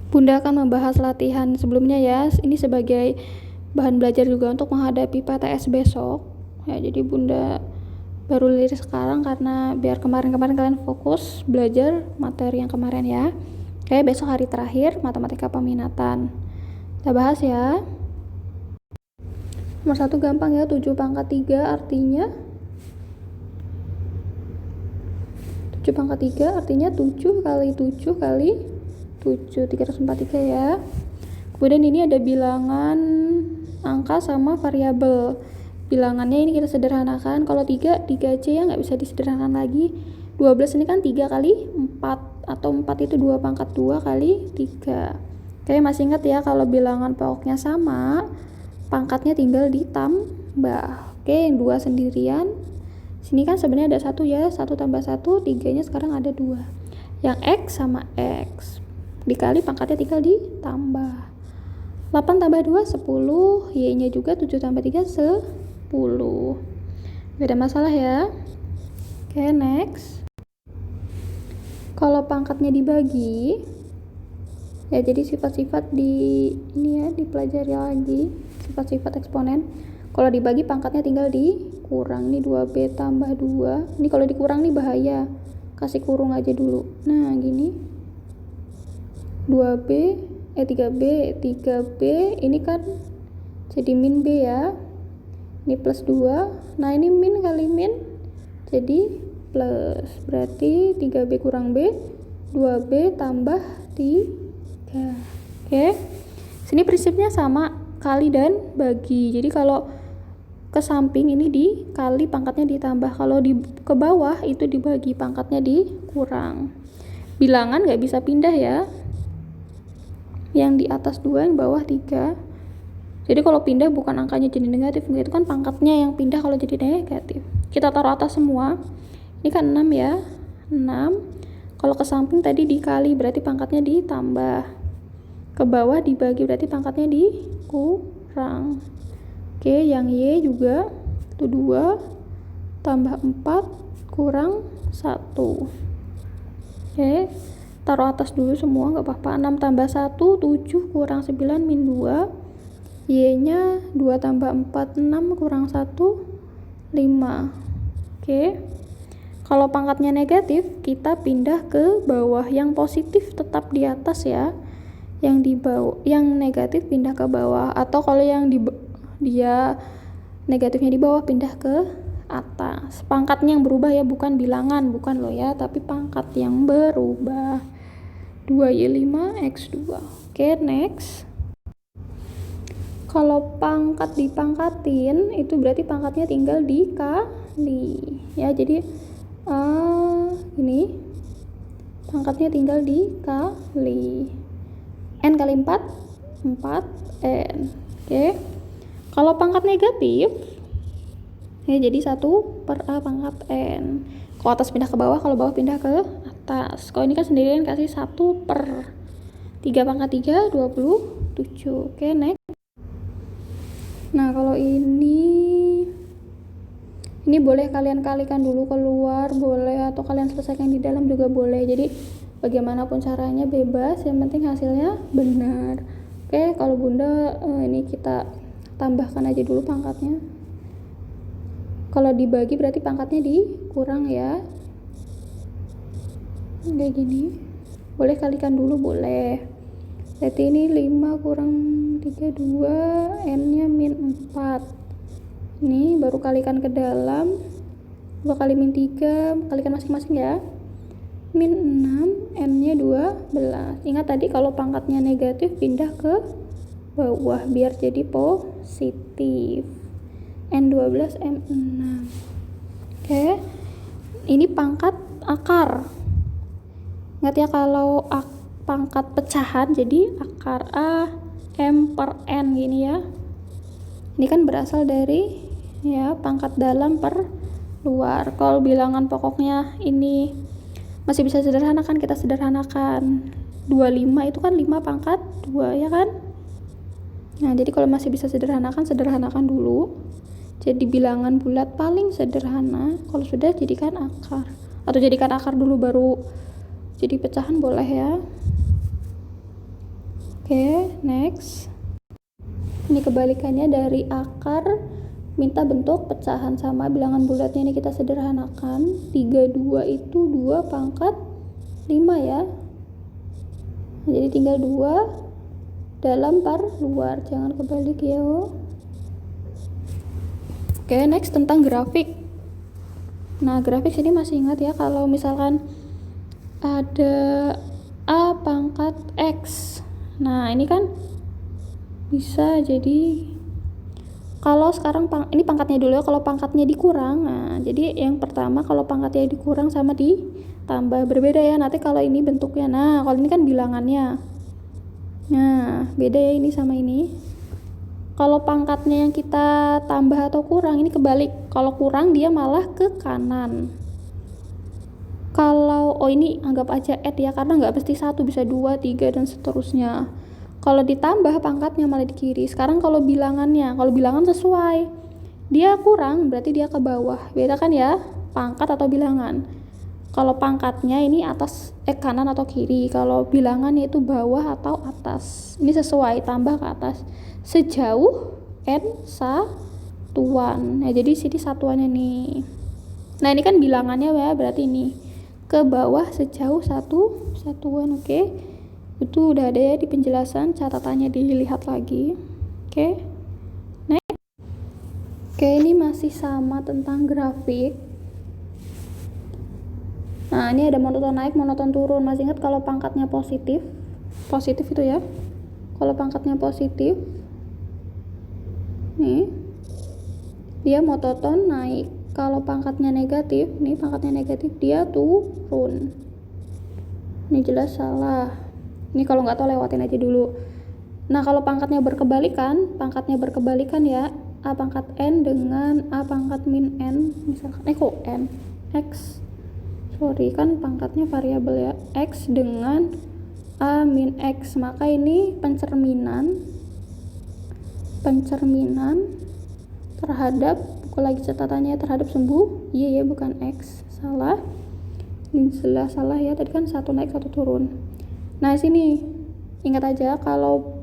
Bunda akan membahas latihan sebelumnya ya. Ini sebagai bahan belajar juga untuk menghadapi PTS besok. Ya, jadi Bunda baru liris sekarang karena biar kemarin-kemarin kalian fokus belajar materi yang kemarin ya. Oke, besok hari terakhir matematika peminatan. Kita bahas ya. Nomor 1 gampang ya, 7 pangkat 3 artinya 7 pangkat 3 artinya 7 kali 7 kali 7, 343 ya. Kemudian ini ada bilangan angka sama variabel. Bilangannya ini kita sederhanakan. Kalau 3C ya nggak bisa disederhanakan lagi. 12 ini kan 3 kali 4, atau 4 itu 2 pangkat 2 kali 3. Oke, masih ingat ya kalau bilangan pokoknya sama, pangkatnya tinggal ditambah. Oke, yang 2 sendirian. Sini kan sebenarnya ada 1 ya, 1 tambah 1, 3-nya sekarang ada 2. Yang X sama X dikali pangkatnya tinggal ditambah. 8 tambah 2, 10, Y-nya juga 7 tambah 3, 10. Gak ada masalah ya. Oke, next. Kalau pangkatnya dibagi, ya jadi sifat-sifat di ini ya, dipelajari lagi, sifat-sifat eksponen. Kalau dibagi pangkatnya tinggal dikurang. Ini 2B tambah 2. Ini kalau dikurang nih bahaya. Kasih kurung aja dulu. Nah, gini. 3B ini kan jadi min B ya. Ini plus 2. Nah, ini min kali min jadi plus. Berarti 3B kurang B, 2B tambah 3. Oke. Sini prinsipnya sama, kali dan bagi. Jadi kalau ke samping ini dikali pangkatnya ditambah. Kalau ke bawah itu dibagi, pangkatnya dikurang. Bilangan nggak bisa pindah ya. Yang di atas 2, yang bawah 3. Jadi kalau pindah bukan angkanya jadi negatif, itu kan pangkatnya yang pindah kalau jadi negatif. Kita taruh atas semua. Ini kan 6 ya. 6. Kalau ke samping tadi dikali, berarti pangkatnya ditambah. Ke bawah dibagi, berarti pangkatnya dikurang. Oke, yang Y juga itu 2 tambah 4 kurang 1. Oke, taruh atas dulu semua, nggak apa-apa. 6 tambah 1, 7 kurang 9 min 2. Y-nya 2 tambah 4, 6 kurang 1, 5. Oke. Kalau pangkatnya negatif, kita pindah ke bawah. Yang positif tetap di atas ya. Yang di bawah, yang negatif pindah ke bawah. Atau kalau yang dia negatifnya di bawah, pindah ke atas. Pangkatnya yang berubah ya, bukan bilangan, bukan loh ya, tapi pangkat yang berubah. 2Y5 X2. Oke, next. Kalau pangkat dipangkatin, itu berarti pangkatnya tinggal dikali. Ya, jadi ini pangkatnya tinggal dikali. N kali 4, 4N. Oke. Kalau pangkat negatif, ya jadi 1/A pangkat N. Kalau atas pindah ke bawah, kalau bawah pindah ke atas. Kalau ini kan sendirian kasih 1/3 pangkat 3, 27. Oke, next. Nah, kalau ini boleh kalian kalikan dulu keluar, boleh, atau kalian selesaikan di dalam juga boleh. Jadi bagaimanapun caranya bebas, yang penting hasilnya benar. Oke, kalau Bunda ini kita tambahkan aja dulu pangkatnya. Kalau dibagi berarti pangkatnya dikurang ya. Kayak gini. Boleh kalikan dulu, boleh. Berarti ini 5 kurang 3, 2, N-nya min 4. Ini baru kalikan ke dalam. 2 kali min 3, kalikan masing-masing ya. Min 6, N-nya 12. Ingat tadi kalau pangkatnya negatif pindah ke bawah biar jadi positif. N12, M6. Oke. Ini pangkat akar. Ingat ya kalau pangkat pecahan jadi akar A M per N gini ya. Ini kan berasal dari ya pangkat dalam per luar. Kalau bilangan pokoknya ini masih bisa sederhanakan, kita sederhanakan. 25 itu kan 5 pangkat 2 ya kan. Nah, jadi kalau masih bisa sederhanakan dulu. Jadi bilangan bulat paling sederhana. Kalau sudah jadikan akar. Atau jadikan akar dulu baru jadi pecahan boleh ya. next. Ini kebalikannya dari akar, minta bentuk pecahan sama bilangan bulatnya. Ini kita sederhanakan. 32 itu 2 pangkat 5 ya. Jadi tinggal 2 dalam par luar, jangan kebalik ya. Oke, next tentang grafik. Nah, grafik sini masih ingat ya, kalau misalkan ada A pangkat X. Nah, ini kan bisa jadi, kalau sekarang ini pangkatnya dulu ya, kalau pangkatnya dikurang. Nah, jadi yang pertama kalau pangkatnya dikurang sama ditambah, berbeda ya nanti kalau ini bentuknya. Nah, kalau ini kan bilangannya. Nah, beda ya ini sama ini. Kalau pangkatnya yang kita tambah atau kurang, ini kebalik. Kalau kurang dia malah ke kanan. Kalau, ini anggap aja add ya, karena nggak mesti 1, bisa 2, 3, dan seterusnya. Kalau ditambah pangkatnya malah di kiri. Sekarang kalau bilangan sesuai. Dia kurang, berarti dia ke bawah. Beda kan ya, pangkat atau bilangan. Kalau pangkatnya ini atas, kanan atau kiri. Kalau bilangannya itu bawah atau atas. Ini sesuai, tambah ke atas. Sejauh n satuan. Nah, jadi sini satuannya nih. Nah, ini kan bilangannya ya, berarti ini ke bawah sejauh satuan. Oke. Itu udah ada ya di penjelasan, catatannya dilihat lagi. Oke. Next. Oke, ini masih sama tentang grafik. Nah, ini ada monoton naik, monoton turun. Masih ingat kalau pangkatnya positif itu ya. Kalau pangkatnya positif, nih, dia monoton naik. Kalau pangkatnya negatif, nih pangkatnya negatif, dia turun. Ini jelas salah. Ini kalau nggak tahu lewatin aja dulu. Nah, kalau pangkatnya berkebalikan ya, A pangkat N dengan A pangkat min N, misalkan, kok N? X. Sorry, kan pangkatnya variabel ya. X dengan A min X, maka ini pencerminan terhadap, buku lagi catatannya, terhadap sumbu Y ya, bukan X. Salah. Ini salah ya, tadi kan satu naik satu turun. Nah, sini ingat aja kalau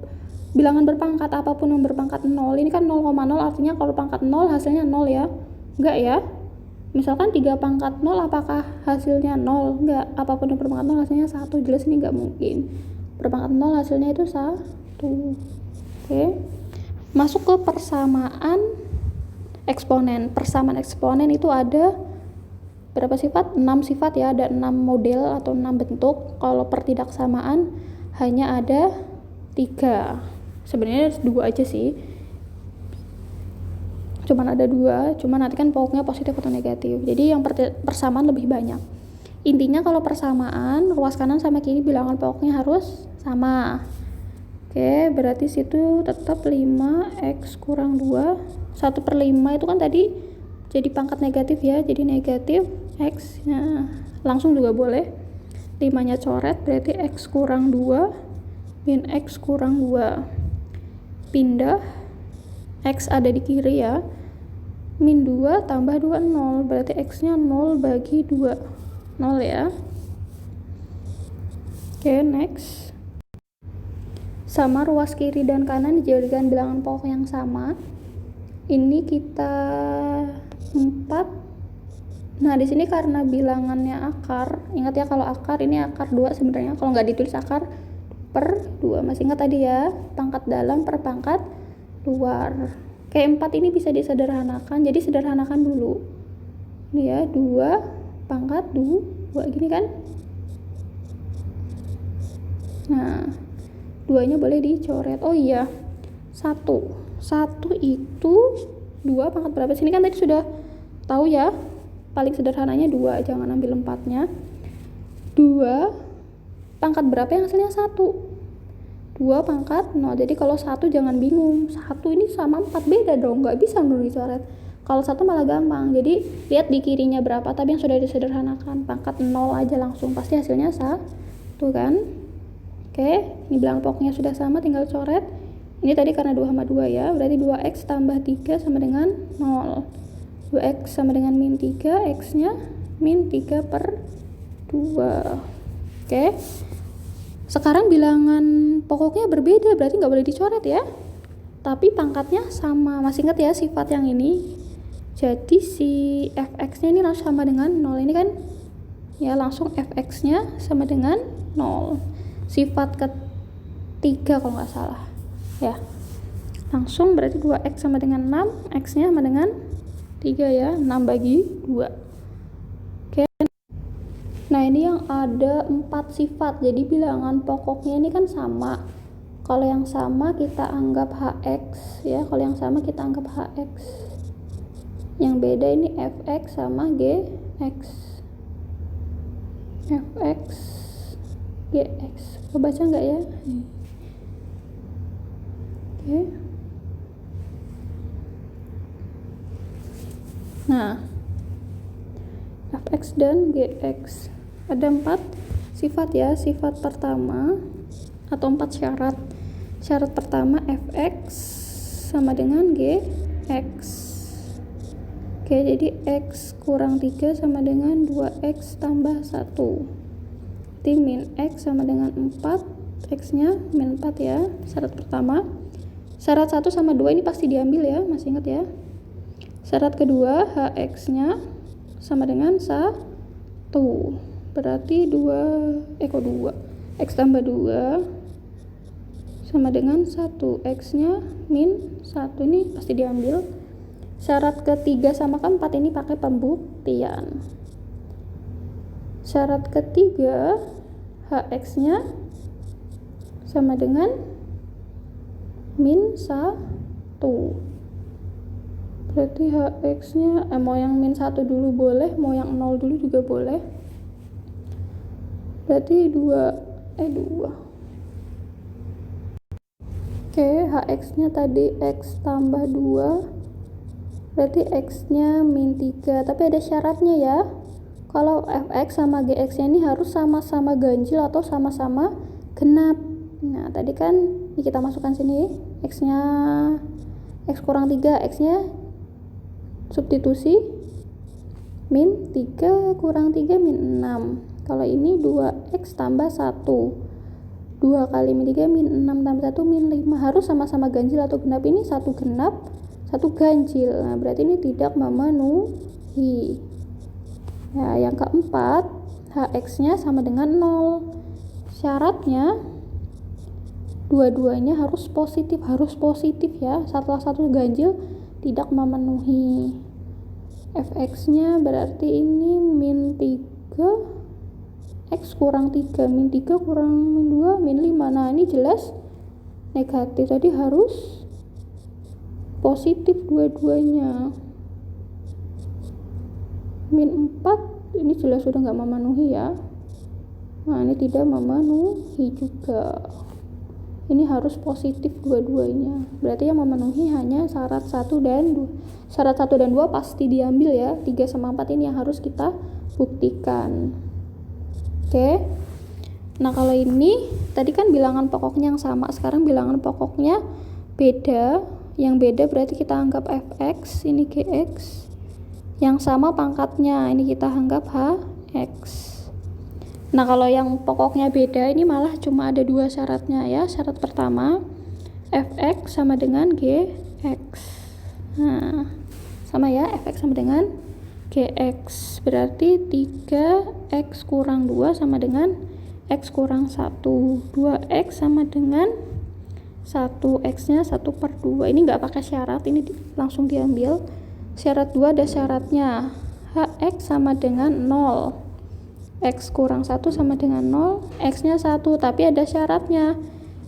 bilangan berpangkat apapun yang berpangkat 0, ini kan 0,0 artinya kalau pangkat 0 hasilnya 0 ya. Enggak ya. Misalkan 3 pangkat 0, apakah hasilnya 0? Enggak. Apapun yang berpangkat 0 hasilnya 1. Jelas ini enggak mungkin. Berpangkat 0 hasilnya itu 1. Oke. Masuk ke persamaan eksponen. Persamaan eksponen itu ada berapa sifat? 6 sifat ya, ada 6 model atau 6 bentuk. Kalau pertidaksamaan hanya ada 3. Sebenarnya 2 aja sih. Cuman ada 2, cuman nanti kan pokoknya positif atau negatif. Jadi yang persamaan lebih banyak. Intinya kalau persamaan, ruas kanan sama kiri bilangan pokoknya harus sama. Oke, berarti situ tetap 5x kurang 2. 1/5 itu kan tadi jadi pangkat negatif ya, jadi negatif x. Nah, langsung juga boleh. 5-nya coret, berarti x kurang 2 min x kurang 2. Pindah, x ada di kiri ya. Min 2 tambah 2, 0. Berarti x-nya 0 bagi 2. 0 ya. Oke, next. Sama ruas kiri dan kanan dijadikan bilangan pokok yang sama. Ini kita 4. Nah, di sini karena bilangannya akar, ingat ya kalau akar ini akar 2 sebenarnya. Kalau nggak ditulis akar per 2. Masih ingat tadi ya, pangkat dalam per pangkat luar. Kayak 4 ini bisa disederhanakan, jadi sederhanakan dulu. Ini ya, 2 pangkat 2 gini kan. Nah, 2-nya boleh dicoret. Oh iya, 1 itu 2 pangkat berapa? Sini kan tadi sudah tahu ya, paling sederhananya 2, jangan ambil 4-nya. 2 pangkat berapa yang hasilnya 1? 2 pangkat 0. Jadi kalau 1 jangan bingung, 1 ini sama 4 beda dong, nggak bisa menurut dicoret. Kalau 1 malah gampang, jadi lihat di kirinya berapa, tapi yang sudah disederhanakan pangkat 0 aja langsung, pasti hasilnya 1 kan. Oke, ini bilangan pokoknya sudah sama, tinggal coret. Ini tadi karena 2 sama 2 ya, berarti 2x tambah 3 sama dengan 0. 2x sama dengan min 3, x-nya min 3/2. Oke. Sekarang bilangan pokok pokoknya berbeda, berarti nggak boleh dicoret ya. Tapi pangkatnya sama, masih ingat ya sifat yang ini. Jadi si fx-nya ini langsung sama dengan 0, ini kan ya, langsung fx-nya sama dengan 0. Sifat ketiga kalau nggak salah ya, langsung berarti 2x sama dengan 6, x-nya sama dengan 3 ya, 6 bagi 2. Oke. Nah ini yang ada 4 sifat, jadi bilangan pokoknya ini kan sama. Kalau yang sama kita anggap hx ya, kalau yang sama kita anggap hx. Yang beda ini fx sama gx. fx gx, lo baca nggak ya? Oke. Nah, fx dan gx ada 4 sifat ya. Sifat pertama atau 4 syarat. Syarat pertama fx sama dengan gx. Oke, jadi x kurang 3 sama dengan 2x tambah 1. Jadi min x sama dengan 4, x-nya min 4 ya, syarat pertama. Syarat 1 sama 2 ini pasti diambil ya, masih ingat ya. Syarat kedua, hx-nya sama dengan 1. Berarti 2, x tambah 2 sama dengan 1, x-nya min 1, ini pasti diambil. Syarat ketiga sama keempat ini pakai pembuktian. Syarat ketiga, hx-nya sama dengan min 1. Berarti hx-nya mau yang min 1 dulu boleh, mau yang 0 dulu juga boleh. Berarti 2. Oke, hx-nya tadi x tambah 2. Berarti x-nya min 3, tapi ada syaratnya ya. Kalau fx sama gx-nya ini harus sama-sama ganjil atau sama-sama genap. Nah, tadi kan ini kita masukkan sini, x-nya x kurang 3, x-nya substitusi min 3 kurang 3 min 6. Kalau ini 2x tambah 1. 2 kali min 3 min 6 tambah 1 min 5. Harus sama-sama ganjil atau genap, ini 1 genap, 1 ganjil. Nah, berarti ini tidak memenuhi. Ya, yang keempat, hx-nya sama dengan 0. Syaratnya dua-duanya harus positif ya. Setelah 1 ganjil tidak memenuhi. Fx-nya berarti ini min 3, x kurang 3, min 3 kurang min 2, min 5. Nah, ini jelas negatif, tadi harus positif dua-duanya. Min 4 ini jelas sudah nggak memenuhi ya. Nah, ini tidak memenuhi juga. Ini harus positif dua-duanya. Berarti yang memenuhi hanya syarat 1 dan 2. Syarat 1 dan 2 pasti diambil ya. 3 sama 4 ini yang harus kita buktikan. Oke. Nah, kalau ini tadi kan bilangan pokoknya yang sama, sekarang bilangan pokoknya beda. Yang beda berarti kita anggap fx, ini gx. Yang sama pangkatnya, ini kita anggap hx. Nah, kalau yang pokoknya beda ini malah cuma ada 2 syaratnya ya. Syarat pertama, fx sama dengan gx. Nah, sama ya, fx sama dengan gx. Berarti 3x kurang 2 sama dengan x kurang 1. 2x sama dengan 1, x-nya 1/2. Ini nggak pakai syarat, ini langsung diambil. Syarat 2 ada syaratnya, hx sama dengan 0. X kurang 1 sama dengan 0, x-nya 1, tapi ada syaratnya.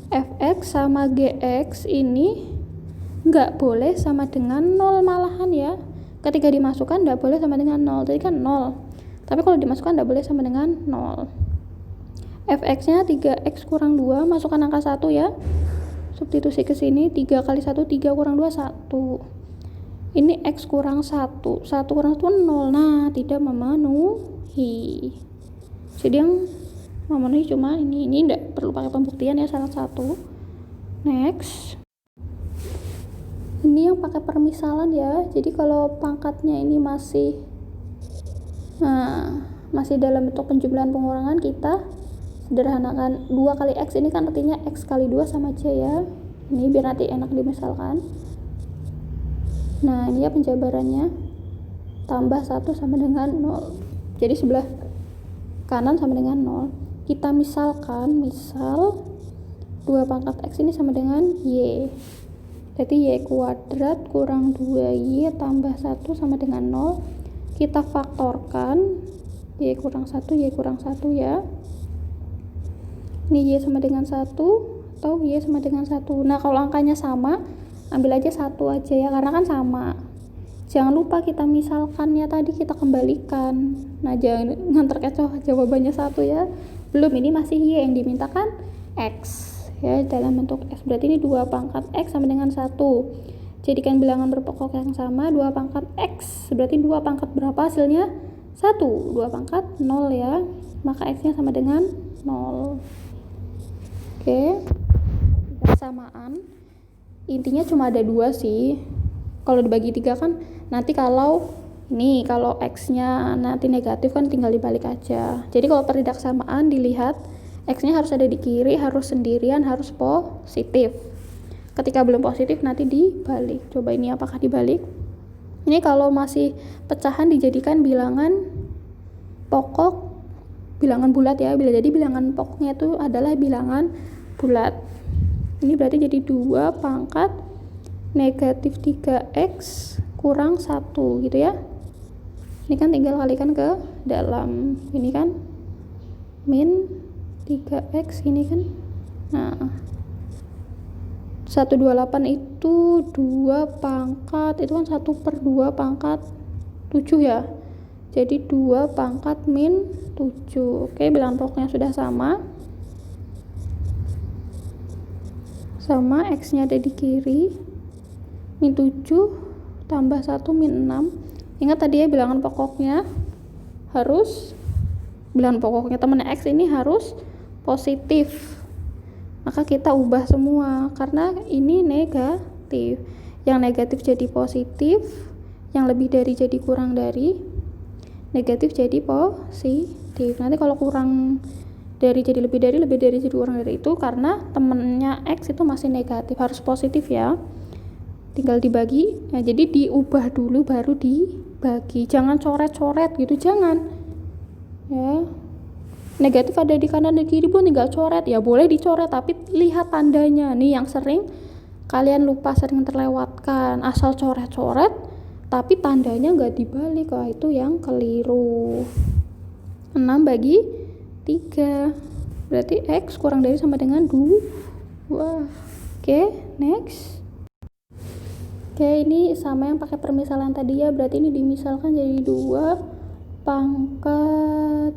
Fx sama gx ini nggak boleh sama dengan 0 malahan ya. Ketika dimasukkan nggak boleh sama dengan 0, tadi kan 0. Tapi kalau dimasukkan nggak boleh sama dengan 0. Fx-nya 3x kurang 2, masukkan angka 1 ya. Substitusi ke sini, 3 kali 1, 3 kurang 2, 1. Ini x kurang 1, 1 kurang 1, 0. Nah, tidak memenuhi. Jadi yang memenuhi cuma ini enggak perlu pakai pembuktian ya, syarat 1. Next. Ini yang pakai permisalan ya. Jadi kalau pangkatnya ini masih dalam bentuk penjumlahan pengurangan, kita sederhanakan 2 kali X ini kan artinya X kali 2 sama C ya. Ini biar nanti enak dimisalkan. Nah, ini ya penjabarannya. Tambah 1 sama dengan 0. Jadi sebelah kanan sama dengan 0. Kita misalkan, misal 2 pangkat X ini sama dengan Y. Jadi Y kuadrat kurang 2Y tambah 1 sama dengan 0. Kita faktorkan. Y kurang 1, Y kurang 1 ya. Ini Y sama dengan 1 atau Y sama dengan 1. Nah, kalau angkanya sama, ambil aja 1 aja ya, karena kan sama. Jangan lupa kita misalkannya tadi kita kembalikan. Nah, jangan terkecoh jawabannya 1 ya. Belum, ini masih Y yang dimintakan X ya, dalam bentuk X. Berarti ini 2 pangkat X sama dengan 1. Jadikan bilangan berpokok yang sama, 2 pangkat X. Berarti 2 pangkat berapa hasilnya? 1. 2 pangkat 0 ya. Maka X-nya sama dengan 0. Oke, persamaan intinya cuma ada 2 sih. Kalau dibagi 3 kan nanti kalau X-nya nanti negatif kan tinggal dibalik aja. Jadi kalau peridak samaan dilihat X-nya harus ada di kiri, harus sendirian, harus positif. Ketika belum positif nanti dibalik. Coba ini apakah dibalik? Ini kalau masih pecahan dijadikan bilangan pokok, bilangan bulat ya. Bila jadi bilangan pokoknya itu adalah bilangan bulat. Ini berarti jadi 2 pangkat negatif 3X kurang 1 gitu ya. Ini kan tinggal kalikan ke dalam. Ini kan min 3X ini kan. Nah, 128 itu 2 pangkat, itu kan 1/2 pangkat 7 ya. Jadi 2 pangkat min 7. Oke, bilangan pokoknya sudah sama. Sama, X-nya ada di kiri. Min 7 tambah 1 min 6. Ingat tadi ya, bilangan pokoknya teman X ini harus positif. Maka kita ubah semua karena ini negatif. Yang negatif jadi positif, yang lebih dari jadi kurang dari, negatif jadi positif. Nanti kalau kurang dari jadi lebih dari jadi kurang dari itu karena temennya X itu masih negatif, harus positif ya. Tinggal dibagi. Nah, jadi diubah dulu baru dibagi. Jangan coret-coret gitu, jangan. Ya. Negatif ada di kanan dan kiri pun tinggal coret. Ya boleh dicoret tapi lihat tandanya. Nih yang sering kalian lupa, sering terlewatkan. Asal coret-coret tapi tandanya nggak dibalik. Wah, itu yang keliru. 6 bagi 3 berarti X kurang dari sama dengan 2. Oke, next. Oke, ini sama yang pakai permisalan tadi ya, berarti ini dimisalkan jadi 2 pangkat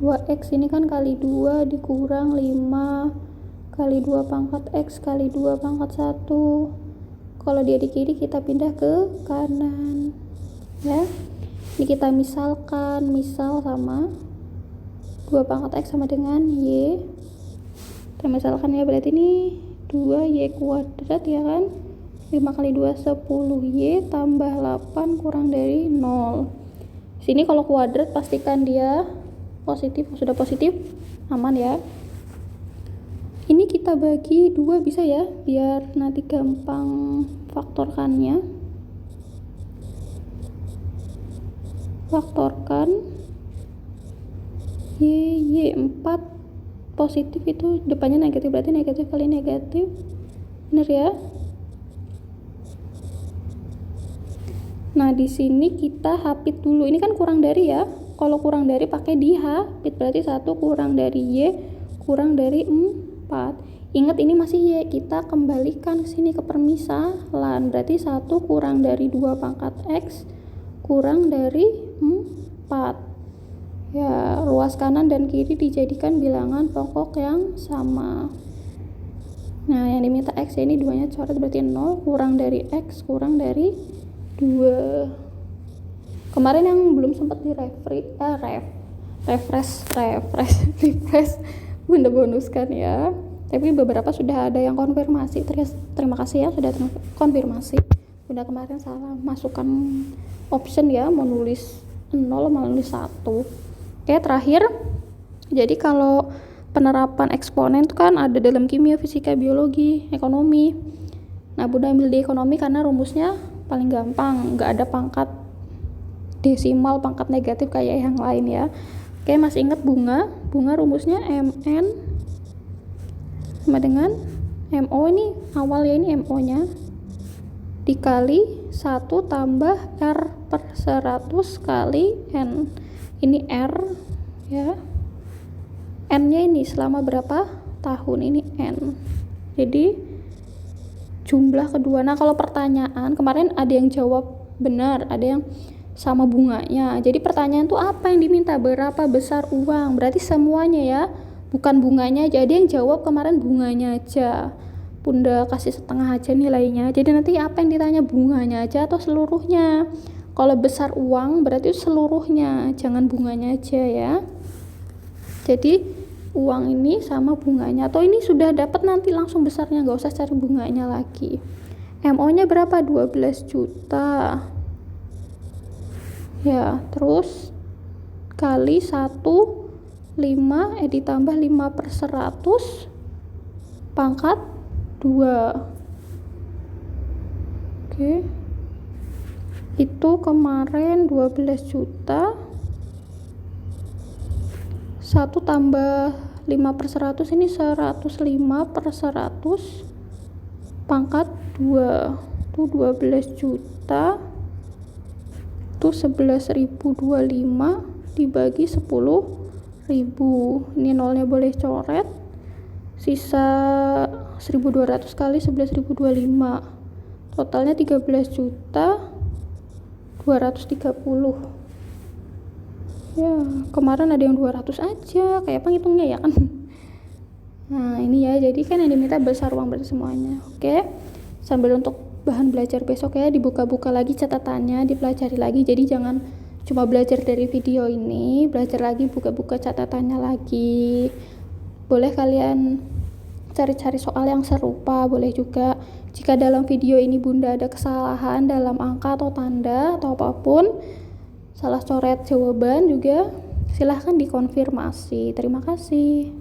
2X ini kan kali 2 dikurang 5 kali 2 pangkat X kali 2 pangkat 1. Kalau dia di kiri kita pindah ke kanan ya. Ini kita misalkan, misal sama 2 pangkat X sama dengan Y. Kita misalkan ya, berarti ini 2Y kuadrat ya kan. 5 kali 2 10Y tambah 8 kurang dari 0. Sini kalau kuadrat pastikan dia positif. Sudah positif, aman ya. Ini kita bagi 2 bisa ya, biar nanti gampang faktorkannya. Faktorkan Y 4 positif itu depannya negatif, berarti negatif kali negatif, bener ya. Nah, di sini kita hapit dulu. Ini kan kurang dari ya. Kalau kurang dari pakai dihapit, berarti 1 kurang dari Y kurang dari 4. Ingat ini masih Y, kita kembalikan ke sini ke permisalan. Berarti 1 kurang dari 2 pangkat X kurang dari 4. Ya, ruas kanan dan kiri dijadikan bilangan pokok yang sama. Nah, yang diminta X ini 2-nya coret, berarti 0 kurang dari X kurang dari 2. Kemarin yang belum sempat di refresh Bunda bonuskan ya, tapi beberapa sudah ada yang konfirmasi. Terima kasih ya sudah konfirmasi. Bunda kemarin salah masukkan option ya, mau nulis 0 mau nulis 1. Oke, terakhir Jadi kalau penerapan eksponen itu kan ada dalam kimia, fisika, biologi, ekonomi. Nah, Bunda ambil di ekonomi karena rumusnya paling gampang, nggak ada pangkat desimal, pangkat negatif kayak yang lain ya. Oke, masih ingat bunga rumusnya MN sama dengan MO, ini awal ya, ini MO nya dikali 1 tambah R per 100 kali N, ini R ya, N nya ini selama berapa tahun, ini N, jadi jumlah kedua. Nah, kalau pertanyaan kemarin ada yang jawab benar, ada yang sama bunganya. Jadi pertanyaan tuh apa yang diminta, berapa besar uang, berarti semuanya ya, bukan bunganya. Jadi yang jawab kemarin bunganya aja, Bunda kasih setengah aja nilainya. Jadi nanti apa yang ditanya, bunganya aja atau seluruhnya. Kalau besar uang berarti seluruhnya, jangan bunganya aja ya. Jadi uang ini sama bunganya, atau ini sudah dapat nanti langsung besarnya, nggak usah cari bunganya lagi. MO nya berapa, 12 juta ya, terus kali 1 5 ditambah 5 per 100 pangkat 2. Oke, itu kemarin 12 juta, 1 tambah 5 per 100 ini 105 per 100 pangkat 2, itu 12 juta, itu 11.025 dibagi 10.000, ini nolnya boleh coret, sisa 1.200 kali 11.025, totalnya 13 juta 230 ya. Kemarin ada yang 200 aja, kayak penghitungnya ya kan. Nah ini ya, jadi kan yang diminta besar uang berarti semuanya. Oke, sambil untuk bahan belajar besok ya, dibuka-buka lagi catatannya, dipelajari lagi. Jadi jangan cuma belajar dari video ini, belajar lagi, buka-buka catatannya lagi. Boleh kalian cari-cari soal yang serupa, boleh juga. Jika dalam video ini Bunda ada kesalahan dalam angka atau tanda atau apapun, salah coret jawaban juga, silahkan dikonfirmasi. Terima kasih.